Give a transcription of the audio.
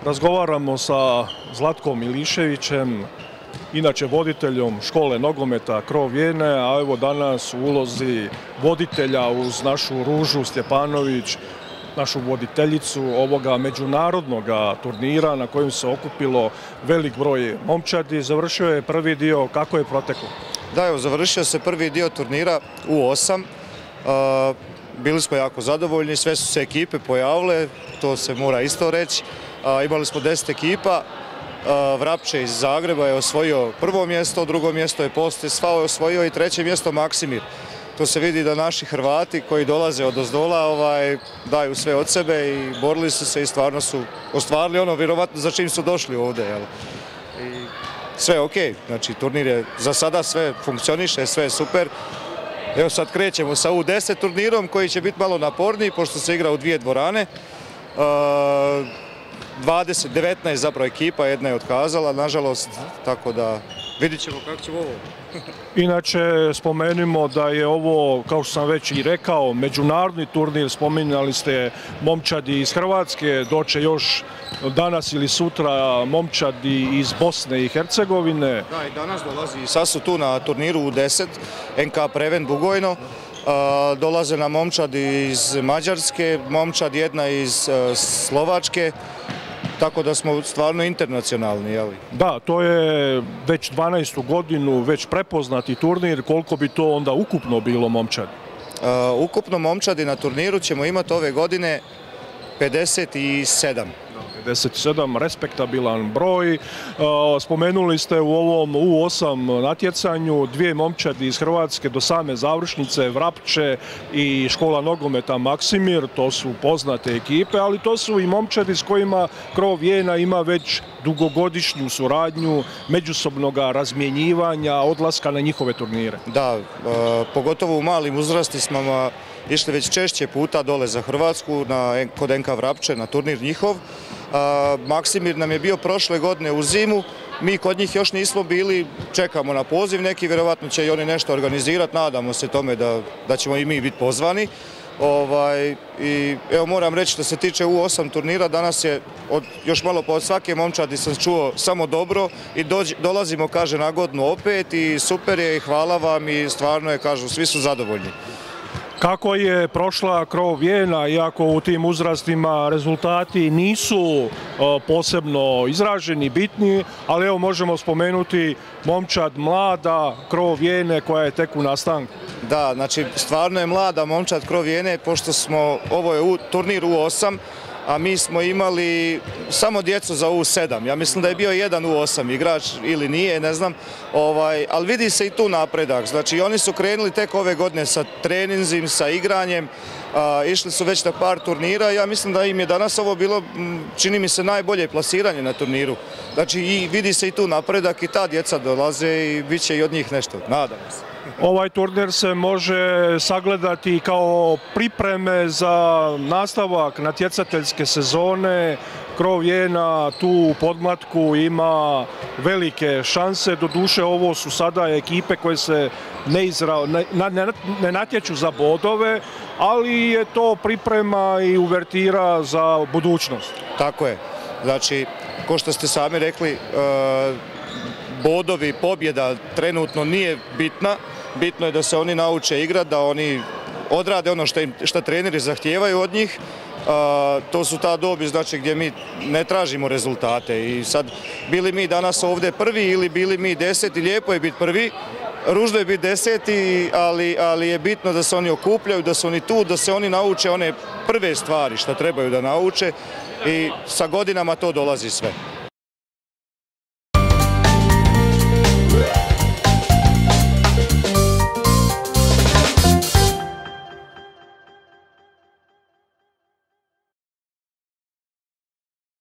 Razgovaramo sa Zlatkom Miliševićem, inače voditeljom škole nogometa Krov Vijene, a evo danas u ulozi voditelja uz našu Ružu Stjepanović, našu voditeljicu ovoga međunarodnog turnira na kojem se okupilo velik broj momčadi. Završio je prvi dio, kako je proteklo? Da, evo, završio se prvi dio turnira u 8. Bili smo jako zadovoljni, sve su se ekipe pojavile, to se mora isto reći. Imali smo 10 ekipa, Vrapče iz Zagreba je osvojio prvo mjesto, drugo mjesto je Postesva osvojio i treće mjesto Maksimir. To se vidi da naši Hrvati koji dolaze odozdola daju sve od sebe i borili su se i stvarno su ostvarili ono vjerovatno za čim su došli ovdje. I sve je ok, znači turnir je za sada sve funkcioniše, sve je super. Evo sad krećemo sa U10 turnirom koji će biti malo naporniji pošto se igra u dvije dvorane. 19 zapravo ekipa, jedna je otkazala, nažalost, tako da vidit ćemo kako će ovo. Inače, spomenimo da je ovo, kao što sam već i rekao, međunarodni turnir, spominjali ste momčadi iz Hrvatske, doće još danas ili sutra momčadi iz Bosne i Hercegovine. Da, i danas dolazi, sad su tu na turniru U10, NK Preven Bugojno. Dolaze nam momčadi iz Mađarske, momčad jedna iz Slovačke, tako da smo stvarno internacionalni. Jeli? Da, to je već 12. godinu, već prepoznati turnir. Koliko bi to onda ukupno bilo momčadi? Ukupno momčadi na turniru ćemo imati ove godine 57. 57, respektabilan broj. Spomenuli ste u ovom U8 natjecanju dvije momčadi iz Hrvatske do same završnice, Vrapče i škola nogometa Maksimir, to su poznate ekipe, ali to su i momčadi s kojima Krov Vijena ima već dugogodišnju suradnju, međusobnog razmjenjivanja, odlaska na njihove turnire. Da, pogotovo u malim uzrastima išli već češće puta dole za Hrvatsku kod NK Vrapče na turnir njihov. Maksimir nam je bio prošle godine u zimu, mi kod njih još nismo bili, čekamo na poziv neki, vjerovatno će i oni nešto organizirati, nadamo se tome da ćemo i mi biti pozvani. I evo moram reći što se tiče U8 turnira, danas je još malo od svake momčadi sam čuo samo dobro i dolazimo, kaže, na godinu opet i super je i hvala vam i stvarno je, kažu, svi su zadovoljni. Kako je prošla Krov Vijena, iako u tim uzrastima rezultati nisu posebno izraženi, bitni, ali evo možemo spomenuti momčad mlada Krov Vijene koja je tek u nastanku. Da, znači stvarno je mlada momčad Krov Vijene, pošto ovo je turnir U8, a mi smo imali samo djecu za U7. Ja mislim da je bio jedan U8 igrač ili nije, ne znam, ali vidi se i tu napredak. Znači oni su krenuli tek ove godine sa treninzim, sa igranjem, išli su već na par turnira. Ja mislim da im je danas ovo bilo, čini mi se, najbolje plasiranje na turniru. Znači i vidi se i tu napredak i ta djeca dolaze i bit će i od njih nešto, nadamo se. Ovaj turnir se može sagledati kao pripreme za nastavak natjecateljske sezone. Krov Vijena tu u podmlatku ima velike šanse, doduše ovo su sada ekipe koje se ne natječu za bodove, ali je to priprema i uvertira za budućnost. Tako je, znači, kao što ste sami rekli, bodovi, pobjeda trenutno nije bitna. Bitno je da se oni nauče igrati, da oni odrade ono što treneri zahtijevaju od njih. To su ta dobi, znači, gdje mi ne tražimo rezultate. I sad, bili mi danas ovdje prvi ili bili mi 10, lijepo je biti prvi, ružno je biti 10, ali je bitno da se oni okupljaju, da su oni tu, da se oni nauče one prve stvari što trebaju da nauče i sa godinama to dolazi sve.